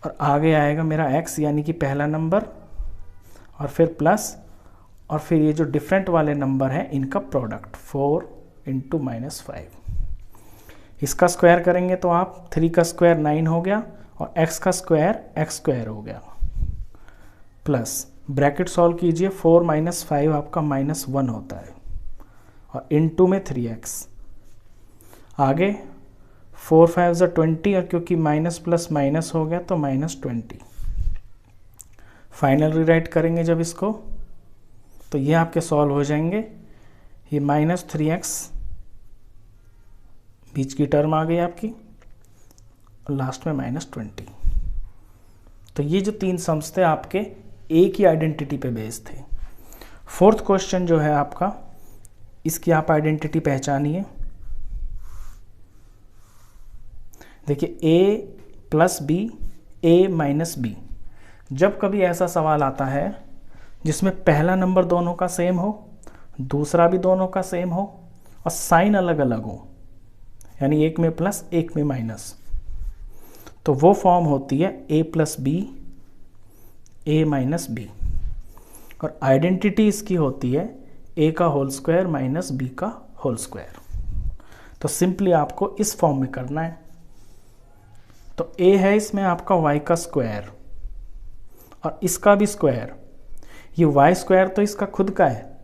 और आगे आएगा मेरा x यानी कि पहला नंबर, और फिर प्लस, और फिर ये जो डिफरेंट वाले नंबर हैं इनका प्रोडक्ट 4 इंटू -5। इसका स्क्वायर करेंगे तो आप 3 का स्क्वायर 9 हो गया, और x का स्क्वायर x स्क्वायर हो गया, प्लस ब्रैकेट सॉल्व कीजिए, 4 - 5 आपका -1 होता है, और इनटू में 3x। आगे 4 5 ज़ा 20, और क्योंकि माइनस प्लस माइनस हो गया तो -20। फाइनल रीराइट करेंगे जब इसको तो ये आपके सॉल्व हो जाएंगे। ये -3x बीच की टर्म आ गई आपकी, और लास्ट में -20। तो ये जो 3 सम्स थे आपके एक ही आइडेंटिटी पे बेस्ड थे। फोर्थ क्वेश्चन जो है आपका, इसकी आप आइडेंटिटी पहचानिए। देखिए a plus B, a minus B. जब कभी ऐसा सवाल आता है जिसमें पहला नंबर दोनों का सेम हो, दूसरा भी दोनों का सेम हो, और साइन अलग अलग हो, यानी एक में प्लस एक में माइनस, तो वो फॉर्म होती है a plus B, a minus B. और आइडेंटिटी इसकी होती है a का होल स्क्वायर माइनस b का होल स्क्वायर। तो सिंपली आपको इस फॉर्म में करना है। तो a है इसमें आपका y का स्क्वायर, और इसका भी स्क्वायर। ये y स्क्वायर तो इसका खुद का है,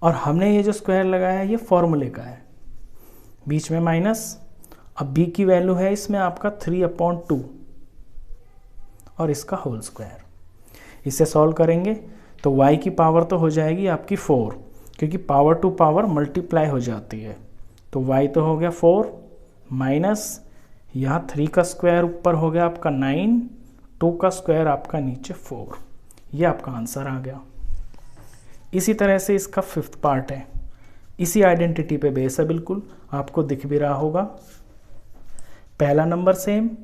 और हमने ये जो स्क्वायर लगाया है ये फॉर्मूले का है, बीच में माइनस। अब b की वैल्यू है इसमें आपका 3/2, और इसका होल स्क्वायर। इसे सॉल्व करेंगे तो y की पावर तो हो जाएगी आपकी 4, क्योंकि पावर टू पावर मल्टीप्लाई हो जाती है। तो y तो हो गया 4 माइनस, यहाँ 3 का स्क्वायर ऊपर हो गया आपका 9, 2 का स्क्वायर आपका नीचे 4। ये आपका आंसर आ गया। इसी तरह से इसका 5th पार्ट है, इसी आइडेंटिटी पे बेस है, बिल्कुल आपको दिख भी रहा होगा। पहला नंबर सेम,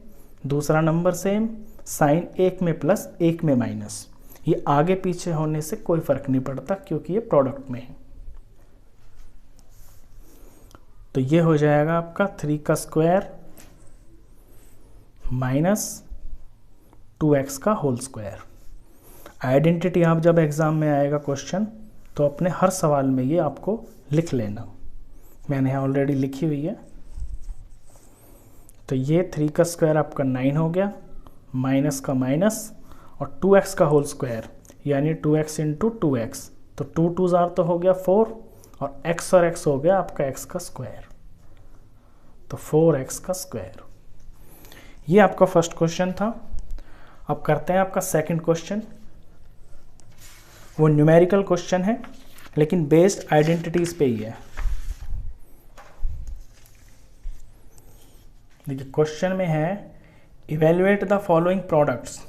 दूसरा नंबर सेम, साइन एक में प्लस एक में माइनस। ये आगे पीछे होने से कोई फर्क नहीं पड़ता क्योंकि ये प्रोडक्ट में है। तो ये हो जाएगा आपका 3 का स्क्वायर माइनस 2x का होल स्क्वायर। आइडेंटिटी आप जब एग्ज़ाम में आएगा क्वेश्चन तो अपने हर सवाल में ये आपको लिख लेना, मैंने यहाँ ऑलरेडी लिखी हुई है। तो ये 3 का स्क्वायर आपका 9 हो गया, माइनस का माइनस, और 2x का होल स्क्वायर यानी 2x इंटू 2x, तो 2 2 ज़ार तो हो गया 4, और x हो गया आपका x का स्क्वायर, तो 4x का स्क्वायर। ये आपका फर्स्ट क्वेश्चन था। अब करते हैं आपका सेकंड क्वेश्चन। वो न्यूमेरिकल क्वेश्चन है लेकिन बेस्ड आइडेंटिटीज पे ही है। देखिए क्वेश्चन में है evaluate the following products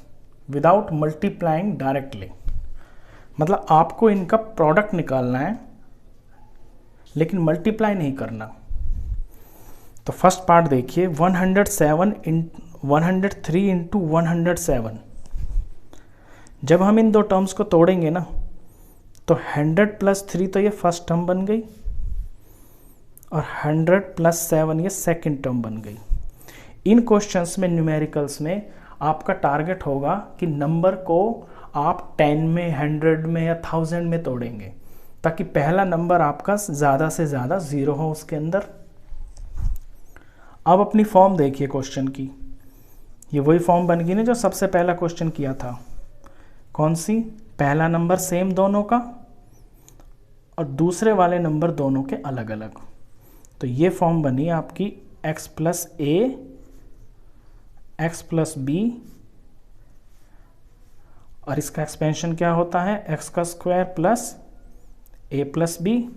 without multiplying directly. मतलब आपको इनका प्रोडक्ट निकालना है लेकिन मल्टीप्लाई नहीं करना। तो फर्स्ट पार्ट देखिए 103 इंटू 107। जब हम इन दो टर्म्स को तोड़ेंगे ना तो 100 प्लस 3 तो ये फर्स्ट टर्म बन गई, और 100 प्लस 7 ये सेकंड टर्म बन गई। इन क्वेश्चंस में न्यूमेरिकल्स में आपका टारगेट होगा कि नंबर को आप 10 में, 100 में या 1000 में तोड़ेंगे, ताकि पहला नंबर आपका ज़्यादा से ज़्यादा 0 हो उसके अंदर। अब अपनी फॉर्म देखिए क्वेश्चन की, ये वही फॉर्म बन गई ना जो सबसे पहला क्वेश्चन किया था। कौन सी? पहला नंबर सेम दोनों का और दूसरे वाले नंबर दोनों के अलग अलग। तो ये फॉर्म बनी आपकी x plus A, x plus B, और इसका एक्सपेंशन क्या होता है x का square plus a plus B,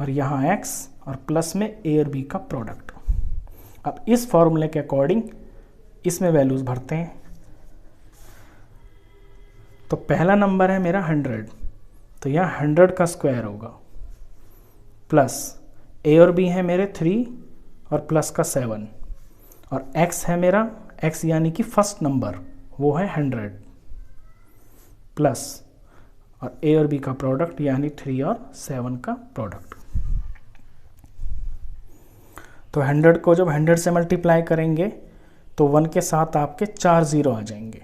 और यहाँ x और प्लस में a और b का प्रोडक्ट। अब इस फॉर्मूले के अकॉर्डिंग इसमें वैल्यूज भरते हैं। तो पहला नंबर है मेरा 100, तो यहाँ 100 का स्क्वायर होगा, प्लस a और b है मेरे 3 और प्लस का 7, और x है मेरा x यानी कि फर्स्ट नंबर वो है 100, प्लस और a और b का प्रोडक्ट यानी 3 और 7 का प्रोडक्ट। तो 100 को जब 100 से मल्टीप्लाई करेंगे तो तो 1 के साथ आपके 4 ज़ीरो आ जाएंगे,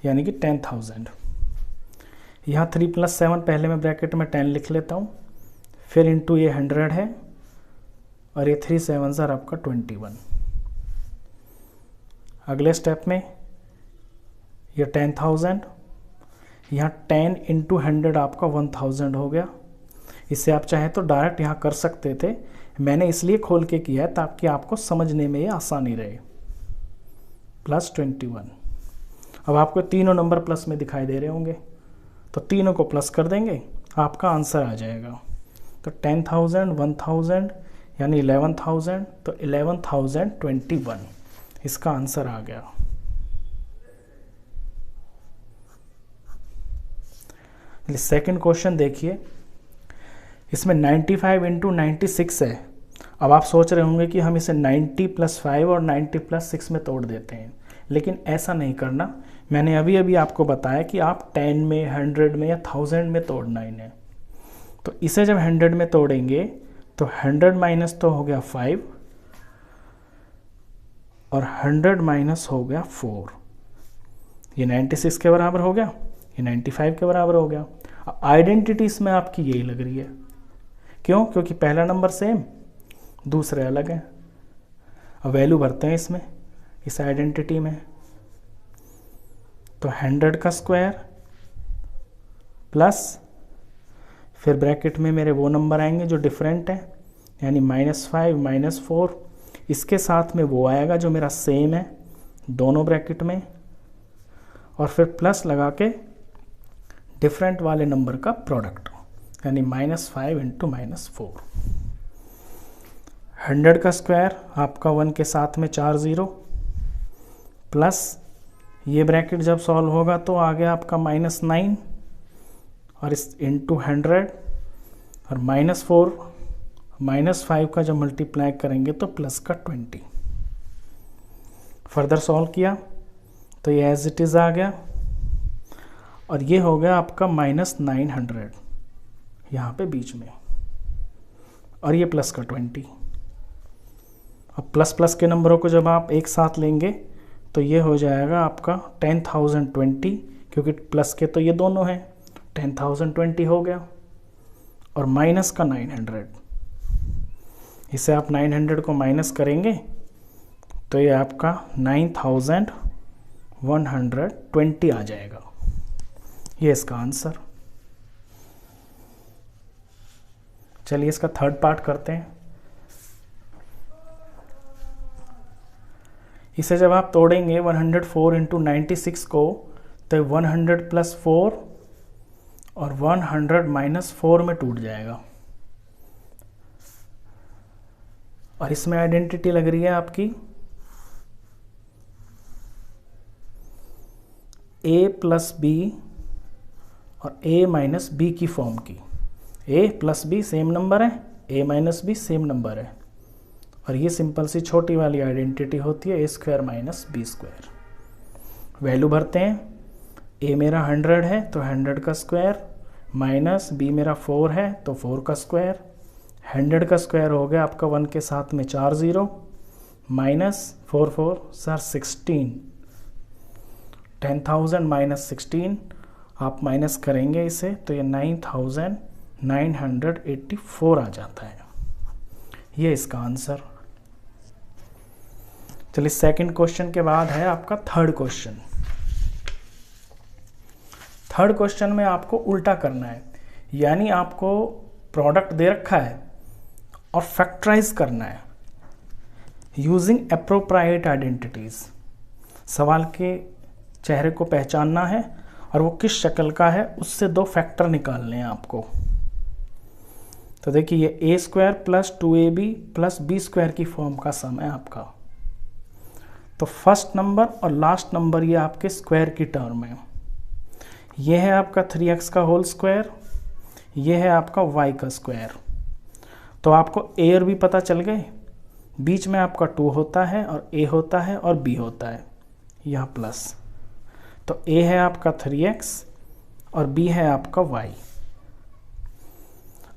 यानी कि 10,000। यहाँ 3 + 7 पहले मैं ब्रैकेट में 10 लिख लेता हूँ, फिर इंटू ये 100 है, और ये 3 7 आपका 21। अगले स्टेप में ये 10,000, यहाँ 10 × 100 आपका 1000 हो गया। इससे आप चाहे तो डायरेक्ट यहाँ कर सकते थे, मैंने इसलिए खोल के किया है ताकि आपको समझने में ये आसानी रहे। +21। अब आपको तीनों नंबर प्लस में दिखाई दे रहे होंगे, तो तीनों को प्लस कर देंगे, आपका आंसर आ जाएगा। तो 10,000 1000 यानी 11,000, तो 11,021 इसका आंसर आ गया। सेकंड क्वेश्चन देखिए, इसमें 95 × 96 है। अब आप सोच रहे होंगे कि हम इसे 90 + 5 और 90 + 6 में तोड़ देते हैं, लेकिन ऐसा नहीं करना। मैंने अभी अभी आपको बताया कि आप 10 में, 100 में या 1000 में तोड़ना इन्हें। तो इसे जब 100 में तोड़ेंगे तो 100 माइनस तो हो गया 5, और 100 माइनस हो गया 4, ये 96 के बराबर हो गया, ये 95 के बराबर हो गया। आइडेंटिटी इसमें आपकी यही लग रही है, क्यों? क्योंकि पहला नंबर सेम, दूसरे अलग हैं। अब वैल्यू भरते हैं इसमें, इस आइडेंटिटी में। तो 100 का स्क्वायर प्लस, फिर ब्रैकेट में मेरे वो नंबर आएंगे जो डिफरेंट है, यानी -5 -4, इसके साथ में वो आएगा जो मेरा सेम है दोनों ब्रैकेट में, और फिर प्लस लगा के डिफरेंट वाले नंबर का प्रोडक्ट, यानी -5 × -4। 100 का स्क्वायर आपका 1 के साथ में 4 ज़ीरो, प्लस ये ब्रैकेट जब सॉल्व होगा तो आ गया आपका -9, और इस इंटू 100, और -4 -5 का जब मल्टीप्लाई करेंगे तो प्लस का 20। फर्दर सॉल्व किया तो ये एज इट इज़ आ गया, और ये हो गया आपका -900 यहाँ पे बीच में, और ये प्लस का 20। अब प्लस प्लस के नंबरों को जब आप एक साथ लेंगे तो ये हो जाएगा आपका 10,020, क्योंकि प्लस के तो ये दोनों हैं, 10,020 हो गया, और माइनस का 900। इसे आप 900 को माइनस करेंगे तो ये आपका 9,120 आ जाएगा, ये इसका आंसर। चलिए इसका थर्ड पार्ट करते हैं। इसे जब आप तोड़ेंगे 104 × 96 को, तो 100 + 4 और 100 - 4 में टूट जाएगा, और इसमें आइडेंटिटी लग रही है आपकी a + b और a - b की फॉर्म की। a + b सेम नंबर है, a - b सेम नंबर है, और ये सिंपल सी छोटी वाली आइडेंटिटी होती है a² - b²। वैल्यू भरते हैं, a मेरा 100 है तो 100 का स्क्वायर, माइनस b मेरा 4 है तो 4 का स्क्वायर। 100 का स्क्वायर हो गया आपका 1 के साथ में 4 ज़ीरो, माइनस 4 4 16, 10,000 - 16 आप माइनस करेंगे इसे तो ये 9,984 आ जाता है, ये इसका आंसर। चलिए सेकंड क्वेश्चन के बाद है आपका थर्ड क्वेश्चन। थर्ड क्वेश्चन में आपको उल्टा करना है, यानी आपको प्रोडक्ट दे रखा है और फैक्टराइज करना है यूजिंग एप्रोप्रिएट आइडेंटिटीज। सवाल के चेहरे को पहचानना है और वो किस शक्ल का है उससे दो फैक्टर निकालने हैं आपको। तो देखिए ये a² + 2ab + b² की फॉर्म का सम है आपका। तो फर्स्ट नंबर और लास्ट नंबर ये आपके स्क्वायर की टर्म है। ये है आपका 3x का होल स्क्वायर, ये है आपका y का स्क्वायर। तो आपको a और b पता चल गए, बीच में आपका 2 होता है और a होता है और b होता है, यहाँ प्लस। तो a है आपका 3x और b है आपका y।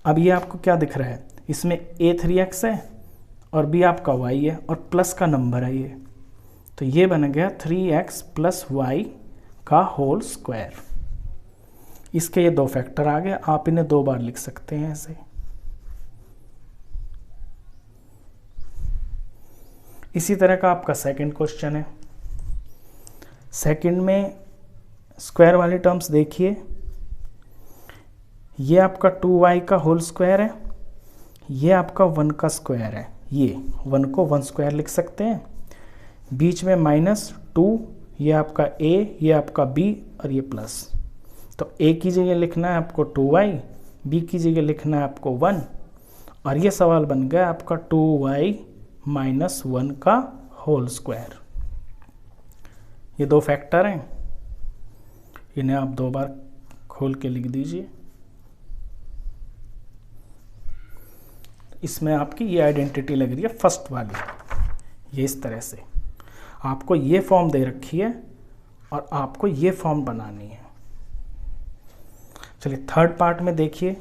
अब ये आपको क्या दिख रहा है, इसमें a 3x है और b आपका y है और प्लस का नंबर है ये, तो ये बन गया 3x प्लस वाई का होल स्क्वायर। इसके ये दो फैक्टर आ गए, आप इन्हें दो बार लिख सकते हैं ऐसे। इसी तरह का आपका सेकंड क्वेश्चन है। सेकंड में स्क्वायर वाली टर्म्स देखिए, ये आपका 2y का होल स्क्वायर है, ये आपका 1 का स्क्वायर है। ये 1 को 1 स्क्वायर लिख सकते हैं, बीच में -2, ये आपका a, ये आपका b और ये प्लस। तो a की जगह लिखना है आपको 2y, b की जगह लिखना है आपको 1, और ये सवाल बन गया आपका 2y - 1 का होल स्क्वायर। ये दो फैक्टर हैं, इन्हें आप दो बार खोल के लिख दीजिए। इसमें आपकी ये आइडेंटिटी लग रही है फर्स्ट वाली, ये इस तरह से आपको ये फॉर्म दे रखी है और आपको ये फॉर्म बनानी है। चलिए थर्ड पार्ट में देखिए,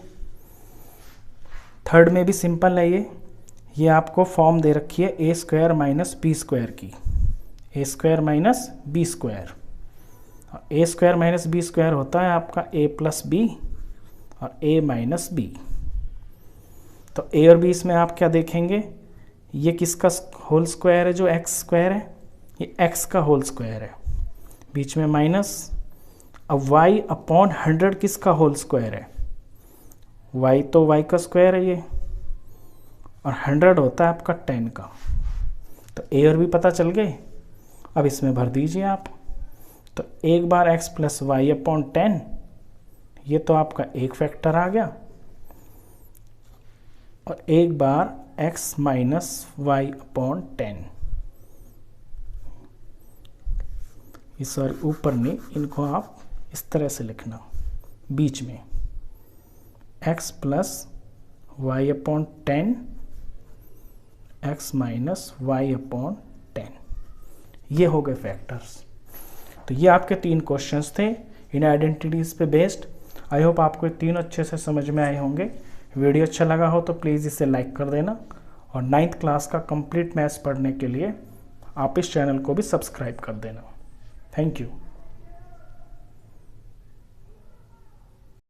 थर्ड में भी सिंपल है। ये आपको फॉर्म दे रखी है a square minus B square की, a square minus B square. a square minus B square होता है आपका a प्लस बी और a माइनस बी। तो a और b इसमें आप क्या देखेंगे, ये किसका होल स्क्वायर है, जो x स्क्वायर है, ये x का होल स्क्वायर है, बीच में माइनस। अब y अपॉन 100 किसका होल स्क्वायर है, y तो y का स्क्वायर है ये, और 100 होता है आपका 10 का। तो a और b पता चल गए। अब इसमें भर दीजिए आप। तो एक बार x प्लस वाई अपॉन 10, ये तो आपका एक फैक्टर आ गया, और एक बार x माइनस वाई अपॉन 10। इस और ऊपर नहीं, इनको आप इस तरह से लिखना, बीच में x plus y upon 10, x minus y upon 10। ये हो गए फैक्टर्स। तो ये आपके 3 क्वेश्चंस थे इन आइडेंटिटीज़ पे बेस्ड। आई होप आपको ये तीनों अच्छे से समझ में आए होंगे। वीडियो अच्छा लगा हो तो प्लीज़ इसे लाइक कर देना, और 9th क्लास का कंप्लीट मैथ्स पढ़ने के लिए आप इस चैनल को भी सब्सक्राइब कर देना। Thank you.